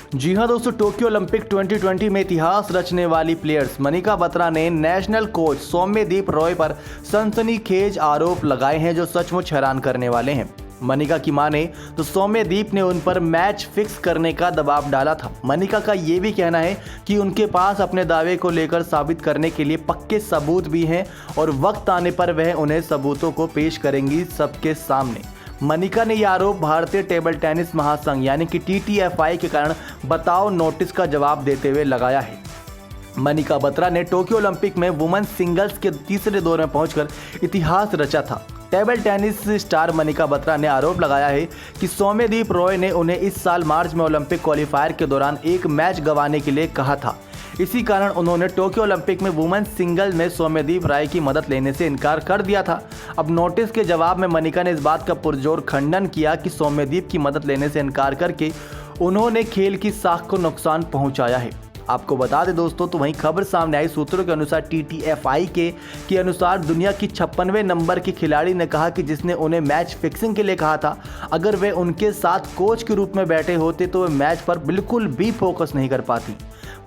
जी हाँ दोस्तों, Tokyo Olympic 2020 में इतिहास रचने वाली प्लेयर्स मनिका बत्रा ने नेशनल कोच सौम्यदीप रॉय पर सनसनीखेज आरोप लगाए हैं जो सचमुच हैरान करने वाले हैं। मनिका की माने तो सौम्यदीप ने उन पर मैच फिक्स करने का दबाव डाला था। मनिका का ये भी कहना है कि उनके पास अपने दावे को लेकर साबित करने के लिए पक्के सबूत भी हैं और वक्त आने पर वह उन्हें सबूतों को पेश करेंगी सबके सामने। मनिका ने यह आरोप भारतीय टेबल टेनिस महासंघ यानी कि TTFI के कारण बताओ नोटिस का जवाब देते हुए लगाया है। मनिका बत्रा ने टोक्यो ओलंपिक में वुमेन्स सिंगल्स के तीसरे दौर में पहुंचकर इतिहास रचा था। Table tennis star Manika Batra ने आरोप लगाया है कि सौम्यदीप रॉय ने उन्हें इस साल मार्च में ओलंपिक क्वालिफायर के दौरान एक मैच गंवाने के लिए कहा था। इसी कारण उन्होंने टोक्यो ओलंपिक में वुमेन्स सिंगल में सौम्यदीप राय की मदद लेने से इनकार कर दिया था। अब नोटिस के जवाब में मनिका ने इस बात का पुरजोर खंडन किया कि सौम्यदीप की मदद लेने से इनकार करके उन्होंने खेल की साख को नुकसान पहुंचाया है। आपको बता दें दोस्तों, तो वहीं खबर सामने आई सूत्रों के अनुसार TTFI के अनुसार दुनिया की 56वें नंबर की खिलाड़ी ने कहा कि जिसने उन्हें मैच फिक्सिंग के लिए कहा था, अगर वे उनके साथ कोच के रूप में बैठे होते तो वे मैच पर बिल्कुल भी फोकस नहीं कर पाती।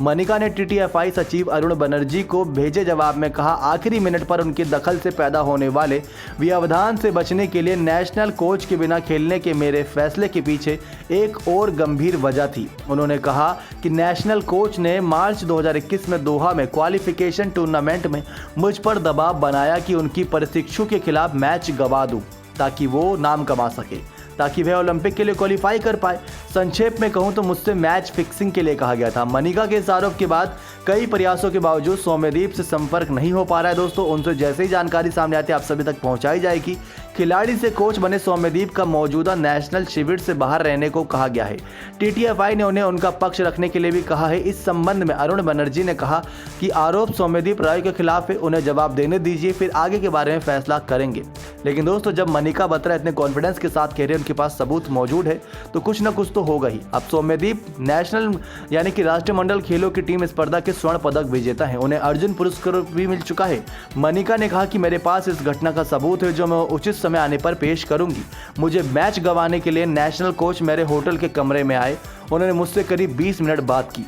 मनिका ने TTFI सचिव अरुण बनर्जी को भेजे जवाब में कहा, आखिरी मिनट पर उनके दखल से पैदा होने वाले व्यवधान से बचने के लिए नेशनल कोच के बिना खेलने के मेरे फैसले के पीछे एक और गंभीर वजह थी। उन्होंने कहा कि नेशनल कोच ने मार्च 2021 में दोहा में क्वालिफिकेशन टूर्नामेंट में मुझ पर दबाव बनाया कि उनकी प्रशिक्षु के खिलाफ मैच गंवा दूं ताकि वो नाम कमा सके, ताकि वह ओलंपिक के लिए क्वालिफाई कर पाए। संक्षेप में कहूं तो मुझसे मैच फिक्सिंग के लिए कहा गया था। मनिका के इस आरोप के बाद कई प्रयासों के बावजूद सौम्यदीप से संपर्क नहीं हो पा रहा है दोस्तों। उनसे जैसे ही जानकारी सामने आती है आप सभी तक पहुंचाई जाएगी। खिलाड़ी से कोच बने सौम्यदीप का मौजूदा नेशनल शिविर से बाहर रहने को कहा गया है। TTFI ने उन्हें उनका पक्ष रखने के लिए भी कहा है। इस संबंध में अरुण बनर्जी ने कहा कि आरोप सौम्यदीप राय के खिलाफ है, उन्हें जवाब देने दीजिए, फिर आगे के बारे में फैसला करेंगे। लेकिन दोस्तों, जब मनिका बत्रा इतने कॉन्फिडेंस के साथ कह रहे हैं उनके पास सबूत मौजूद है तो कुछ ना कुछ तो होगा ही। अब सौम्यदीप नेशनल यानी कि राष्ट्रमंडल खेलों की टीम स्पर्धा के स्वर्ण पदक विजेता है, उन्हें अर्जुन पुरस्कार भी मिल चुका है। मनिका ने कहा कि मेरे पास इस घटना का सबूत है जो मैं उचित समय आने पर पेश करूंगी। मुझे मैच गंवाने के लिए नेशनल कोच मेरे होटल के कमरे में आए। उन्होंने मुझसे करीब 20 मिनट बात की।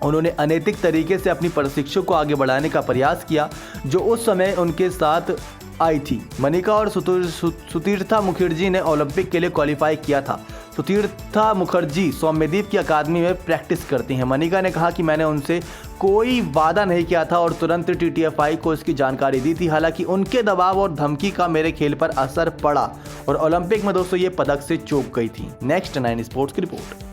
उन्होंने अनैतिक तरीके से अपनी प्रशिक्षु को आगे बढ़ाने का प्रयास किया जो उस समय उनके साथ आई थी। मनिका और सुतीर्था मुखर्जी ने ओलंपिक के लिए क्वालिफाई किया था। सुतीर्था मुखर्जी सौम्यदीप की अकादमी में प्रैक्टिस करती हैं। मनिका ने कहा कि मैंने उनसे कोई वादा नहीं किया था और तुरंत TTFI को इसकी जानकारी दी थी। हालांकि उनके दबाव और धमकी का मेरे खेल पर असर पड़ा और ओलंपिक में दोस्तों ये पदक से चूक गई थी। नेक्स्ट 9 स्पोर्ट्स की रिपोर्ट।